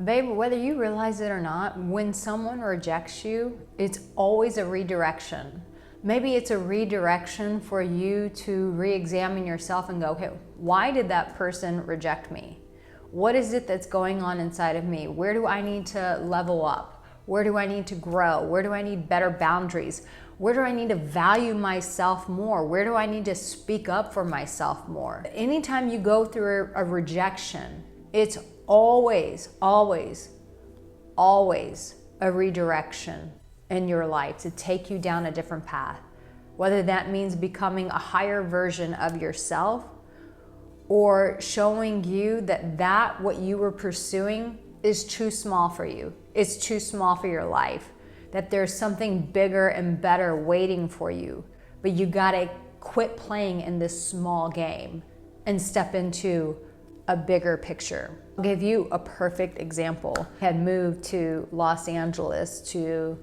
Babe, whether you realize it or not, when someone rejects you, it's always a redirection. Maybe it's a redirection for you to re-examine yourself and go, okay, why did that person reject me? What is it that's going on inside of me? Where do I need to level up? Where do I need to grow? Where do I need better boundaries? Where do I need to value myself more? Where do I need to speak up for myself more? Anytime you go through a rejection, it's always, always, always a redirection in your life to take you down a different path. Whether that means becoming a higher version of yourself or showing you that what you were pursuing is too small for you. It's too small for your life. That there's something bigger and better waiting for you. But you gotta quit playing in this small game and step into a bigger picture. I'll give you a perfect example. I had moved to Los Angeles to,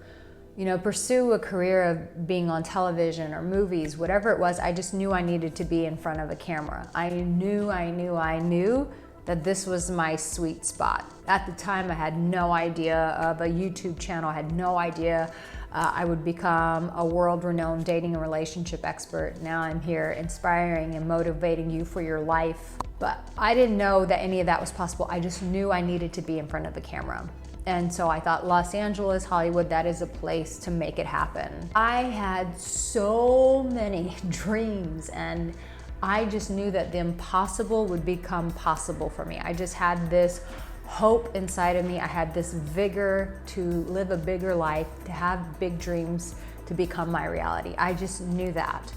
pursue a career of being on television or movies, whatever it was. I just knew I needed to be in front of a camera. I knew that this was my sweet spot. At the time, I had no idea of a YouTube channel. I had no idea I would become a world-renowned dating and relationship expert. Now I'm here inspiring and motivating you for your life. But I didn't know that any of that was possible. I just knew I needed to be in front of the camera. And so I thought Los Angeles, Hollywood, that is a place to make it happen. I had so many dreams, and I just knew that the impossible would become possible for me. I just had this hope inside of me. I had this vigor to live a bigger life, to have big dreams, to become my reality. I just knew that.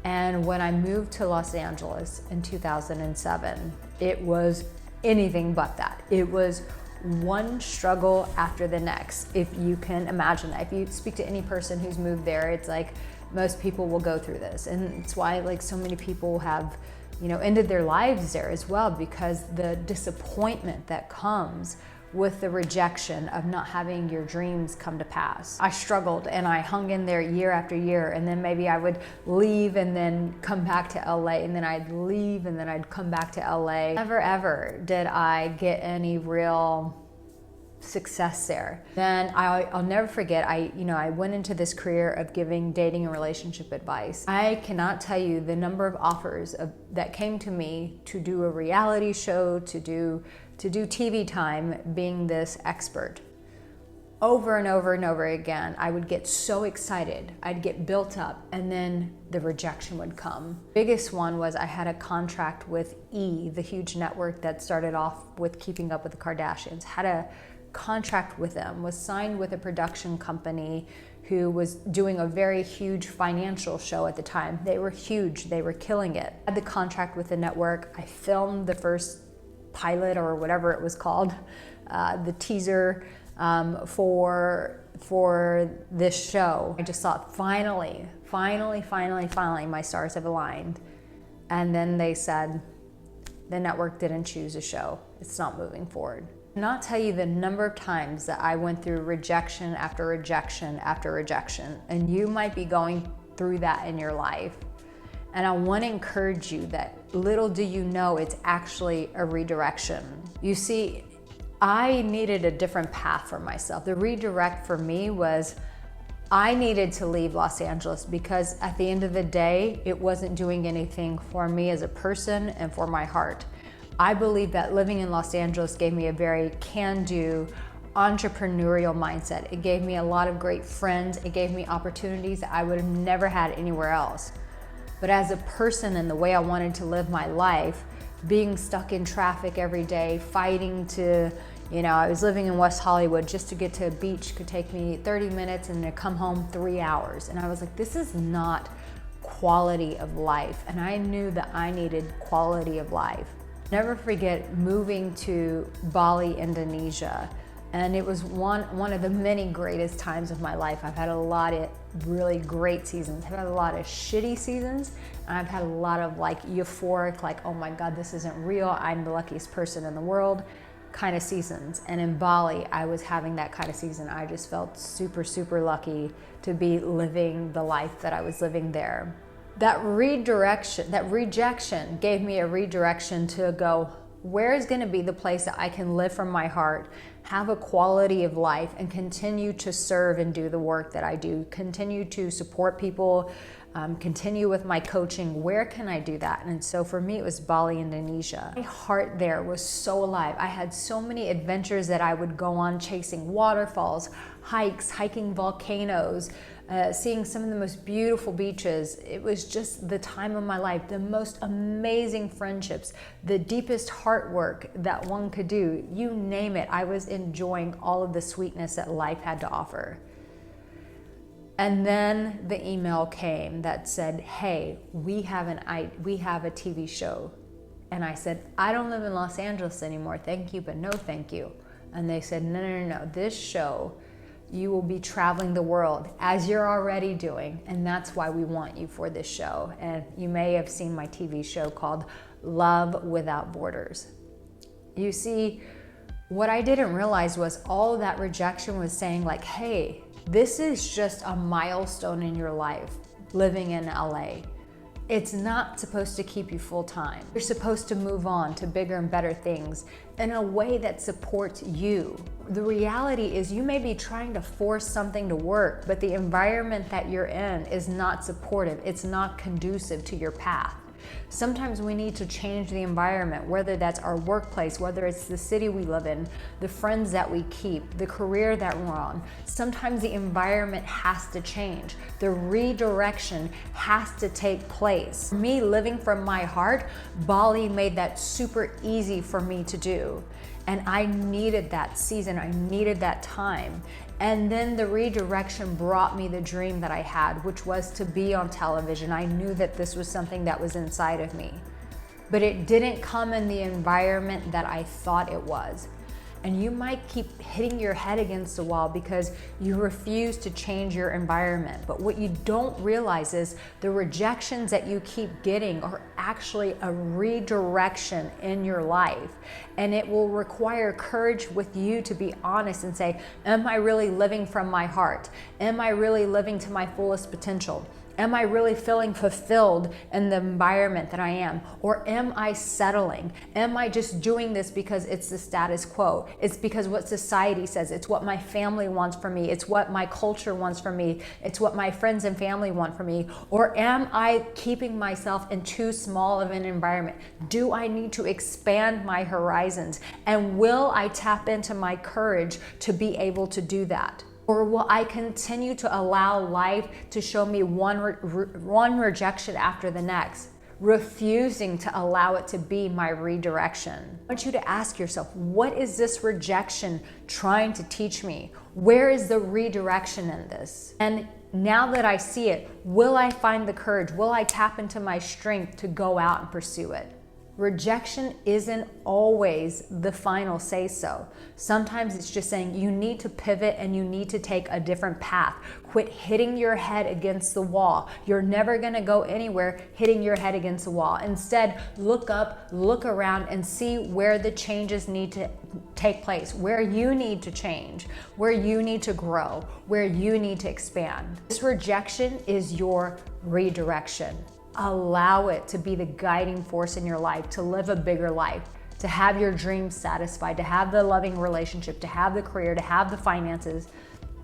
And when I moved to Los Angeles in 2007, it was anything but that. It was one struggle after the next, if you can imagine that. If you speak to any person who's moved there, it's like most people will go through this. And it's why so many people have, ended their lives there as well, because the disappointment that comes with the rejection of not having your dreams come to pass. I struggled and I hung in there year after year, and then maybe I would leave and then come back to LA, and then I'd leave and then I'd come back to LA. Never ever did I get any real success there. Then I'll never forget, I went into this career of giving dating and relationship advice. I cannot tell you the number of offers that came to me to do a reality show, to do TV time being this expert. Over and over and over again, I would get so excited, I'd get built up, and then the rejection would come. Biggest one was I had a contract with the huge network that started off with Keeping Up with the Kardashians. Had a contract with them, was signed with a production company who was doing a very huge financial show at the time. They were huge, they were killing it. I had the contract with the network. I filmed the first pilot or whatever it was called, the teaser for this show. I just thought, finally, my stars have aligned. And then they said, the network didn't choose a show. It's not moving forward. Not tell you the number of times that I went through rejection after rejection after rejection, and you might be going through that in your life. And I want to encourage you that little do you know, it's actually a redirection. You see, I needed a different path for myself. The redirect for me was I needed to leave Los Angeles because at the end of the day, it wasn't doing anything for me as a person and for my heart. I believe that living in Los Angeles gave me a very can-do, entrepreneurial mindset. It gave me a lot of great friends. It gave me opportunities that I would have never had anywhere else. But as a person and the way I wanted to live my life, being stuck in traffic every day, fighting to, I was living in West Hollywood, just to get to a beach could take me 30 minutes and to come home 3 hours. And I was like, this is not quality of life. And I knew that I needed quality of life. Never forget moving to Bali, Indonesia. And it was one of the many greatest times of my life. I've had a lot of really great seasons. I've had a lot of shitty seasons. And I've had a lot of euphoric, oh my God, this isn't real. I'm the luckiest person in the world kind of seasons. And in Bali, I was having that kind of season. I just felt super, super lucky to be living the life that I was living there. That rejection gave me a redirection to go, Where is going to be the place that I can live from my heart, have a quality of life, and continue to serve and do the work that I do, continue to support people, continue with my coaching? Where can I do that? And so for me, it was Bali, Indonesia. My heart there was so alive. I had so many adventures that I would go on, chasing waterfalls, hikes, hiking volcanoes, seeing some of the most beautiful beaches. It was just the time of my life, the most amazing friendships, the deepest heart work that one could do. You name it, I was enjoying all of the sweetness that life had to offer. And then the email came that said, hey, we have a TV show. And I said, I don't live in Los Angeles anymore, thank you, but no thank you. And they said, no, this show, you will be traveling the world as you're already doing, and that's why we want you for this show. And you may have seen my TV show called Love Without Borders. You see, what I didn't realize was all of that rejection was saying like, hey, this is just a milestone in your life, living in LA. It's not supposed to keep you full time. You're supposed to move on to bigger and better things in a way that supports you. The reality is you may be trying to force something to work, but the environment that you're in is not supportive. It's not conducive to your path. Sometimes we need to change the environment, whether that's our workplace, whether it's the city we live in, the friends that we keep, the career that we're on. Sometimes the environment has to change. The redirection has to take place. For me, living from my heart, Bali made that super easy for me to do. And I needed that season, I needed that time. And then the redirection brought me the dream that I had, which was to be on television. I knew that this was something that was inside of me, but it didn't come in the environment that I thought it was. And you might keep hitting your head against the wall because you refuse to change your environment. But what you don't realize is the rejections that you keep getting are actually a redirection in your life. And it will require courage with you to be honest and say, am I really living from my heart? Am I really living to my fullest potential? Am I really feeling fulfilled in the environment that I am? Or am I settling? Am I just doing this because it's the status quo? It's because what society says. It's what my family wants from me. It's what my culture wants from me. It's what my friends and family want from me. Or am I keeping myself in too small of an environment? Do I need to expand my horizons? And will I tap into my courage to be able to do that? Or will I continue to allow life to show me one rejection after the next, refusing to allow it to be my redirection? I want you to ask yourself, what is this rejection trying to teach me? Where is the redirection in this? And now that I see it, will I find the courage? Will I tap into my strength to go out and pursue it? Rejection isn't always the final say so. Sometimes it's just saying you need to pivot and you need to take a different path. Quit hitting your head against the wall. You're never gonna go anywhere hitting your head against the wall. Instead, look up, look around, and see where the changes need to take place, where you need to change, where you need to grow, where you need to expand. This rejection is your redirection. Allow it to be the guiding force in your life, to live a bigger life, to have your dreams satisfied, to have the loving relationship, to have the career, to have the finances,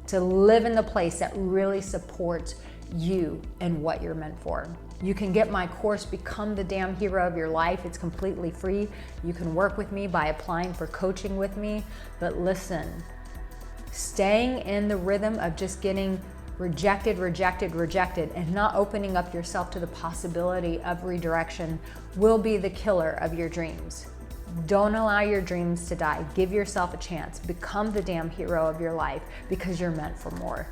to live in the place that really supports you and what you're meant for. You can get my course, Become the Damn Hero of Your Life. It's completely free. You can work with me by applying for coaching with me. But listen, staying in the rhythm of just getting rejected, and not opening up yourself to the possibility of redirection will be the killer of your dreams. Don't allow your dreams to die. Give yourself a chance. Become the damn hero of your life because you're meant for more.